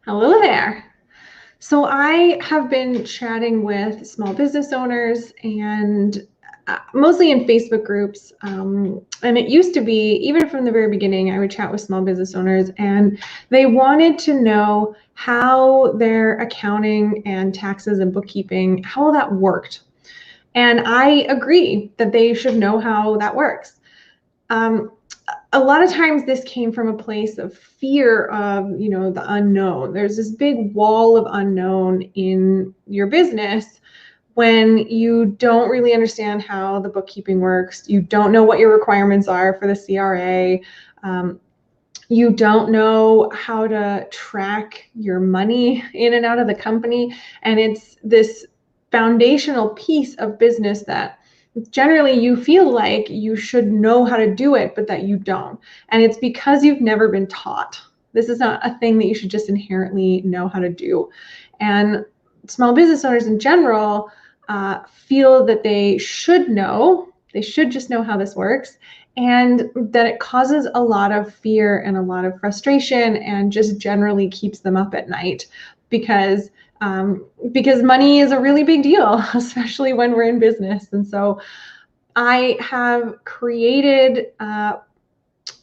Hello there. So I have been chatting with small business owners and mostly in Facebook groups. And it used to be, even from the very beginning, I would chat with small business owners and they wanted to know how their accounting and taxes and bookkeeping, how all that worked. And I agree that they should know how that works. Um, a lot of times this came from a place of fear of, the unknown. There's this big wall of unknown in your business when you don't really understand how the bookkeeping works. You don't know what your requirements are for the CRA. You don't know how to track your money in and out of the company. And it's this foundational piece of business that generally you feel like you should know how to do it, but that you don't. And it's because you've never been taught. This is not a thing that you should just inherently know how to do. And small business owners in general feel that they should know, they should just know how this works, and that it causes a lot of fear and a lot of frustration and just generally keeps them up at night because money is a really big deal, especially when we're in business. And so I have created a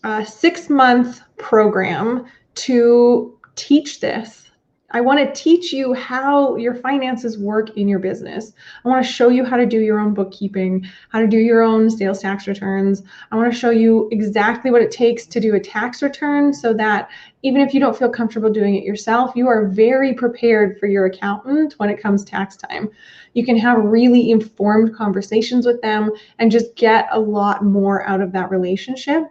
6-month program to teach this. I want to teach you how your finances work in your business. I want to show you how to do your own bookkeeping, how to do your own sales tax returns. I want to show you exactly what it takes to do a tax return so that even if you don't feel comfortable doing it yourself, you are very prepared for your accountant when it comes tax time. You can have really informed conversations with them and just get a lot more out of that relationship.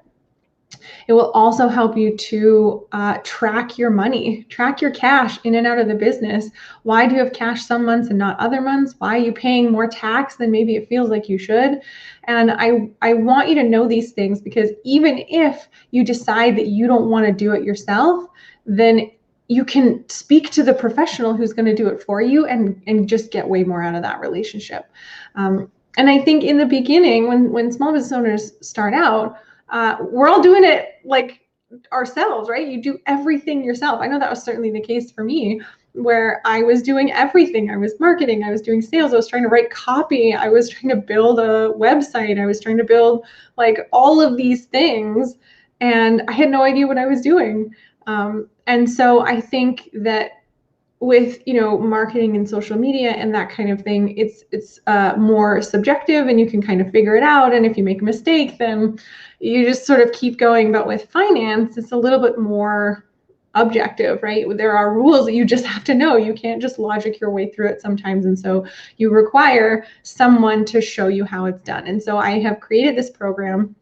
It will also help you to track your money, track your cash in and out of the business. Why do you have cash some months and not other months? Why are you paying more tax than maybe it feels like you should? And I want you to know these things because even if you decide that you don't want to do it yourself, then you can speak to the professional who's going to do it for you and just get way more out of that relationship. And I think in the beginning, when small business owners start out, we're all doing it like ourselves, right? You do everything yourself. I know that was certainly the case for me, where I was doing everything. I was marketing, I was doing sales, I was trying to write copy, I was trying to build a website, I was trying to build like all of these things, and I had no idea what I was doing. And so I think that with marketing and social media and that kind of thing, it's more subjective and you can kind of figure it out, and if you make a mistake then you just sort of keep going. But with finance it's a little bit more objective, right? There are rules that you just have to know. You can't just logic your way through it sometimes, and so you require someone to show you how it's done. And so I have created this program.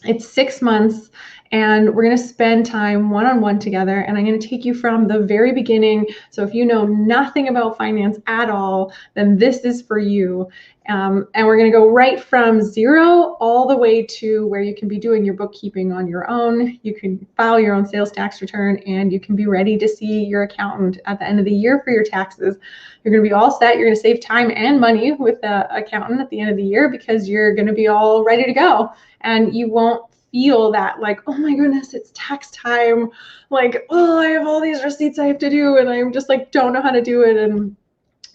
It's 6 months and we're going to spend time one-on-one together, and I'm going to take you from the very beginning. So if you know nothing about finance at all, then this is for you. And we're going to go right from zero all the way to where you can be doing your bookkeeping on your own. You can file your own sales tax return, and you can be ready to see your accountant at the end of the year for your taxes. You're going to be all set. You're going to save time and money with the accountant at the end of the year because you're going to be all ready to go. And you won't feel that like, oh my goodness, it's tax time. Like, oh, I have all these receipts I have to do and I'm just like, don't know how to do it. And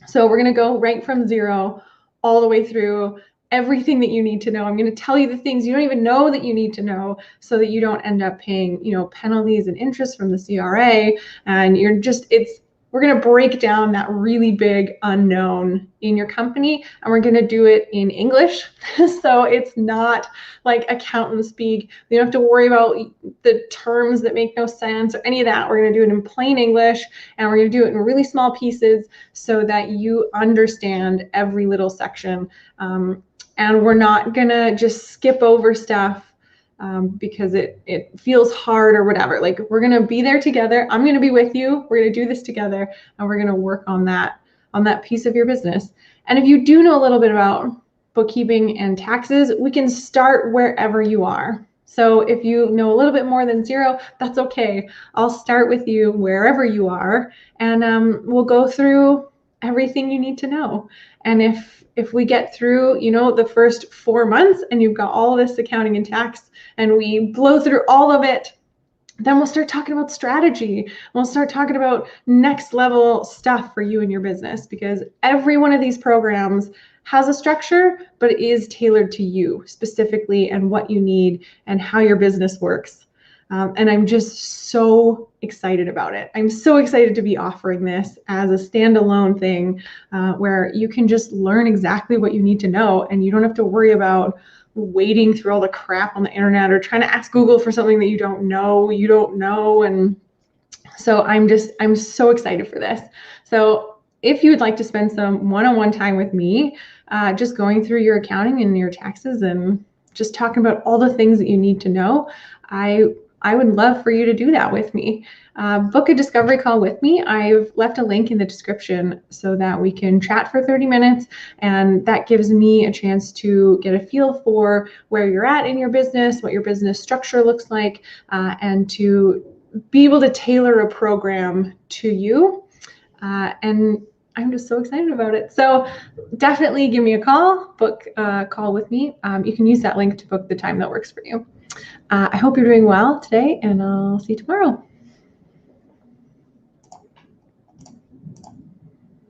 so we're going to go right from zero all the way through everything that you need to know. I'm going to tell you the things you don't even know that you need to know so that you don't end up paying, penalties and interest from the CRA. And we're going to break down that really big unknown in your company, and we're going to do it in English. So it's not like accountant speak. You don't have to worry about the terms that make no sense or any of that. We're going to do it in plain English, and we're going to do it in really small pieces so that you understand every little section. And we're not going to just skip over stuff because it feels hard or whatever. Like, we're going to be there together. I'm going to be with you. We're going to do this together, and we're going to work on that piece of your business. And if you do know a little bit about bookkeeping and taxes, we can start wherever you are. So if you know a little bit more than zero, that's okay. I'll start with you wherever you are, and we'll go through everything you need to know. And if we get through, the first 4 months and you've got all this accounting and tax and we blow through all of it, Then we'll start talking about strategy. We'll start talking about next level stuff for you and your business, because every one of these programs has a structure, but it is tailored to you specifically and what you need and how your business works. And I'm just so excited about it. I'm so excited to be offering this as a standalone thing where you can just learn exactly what you need to know, and you don't have to worry about wading through all the crap on the internet or trying to ask Google for something that you don't know. And so I'm so excited for this. So if you would like to spend some one-on-one time with me, just going through your accounting and your taxes and just talking about all the things that you need to know, I would love for you to do that with me. Book a discovery call with me. I've left a link in the description so that we can chat for 30 minutes, and that gives me a chance to get a feel for where you're at in your business, what your business structure looks like, and to be able to tailor a program to you. And I'm just so excited about it. So definitely give me a call, book a call with me. You can use that link to book the time that works for you. I hope you're doing well today, and I'll see you tomorrow.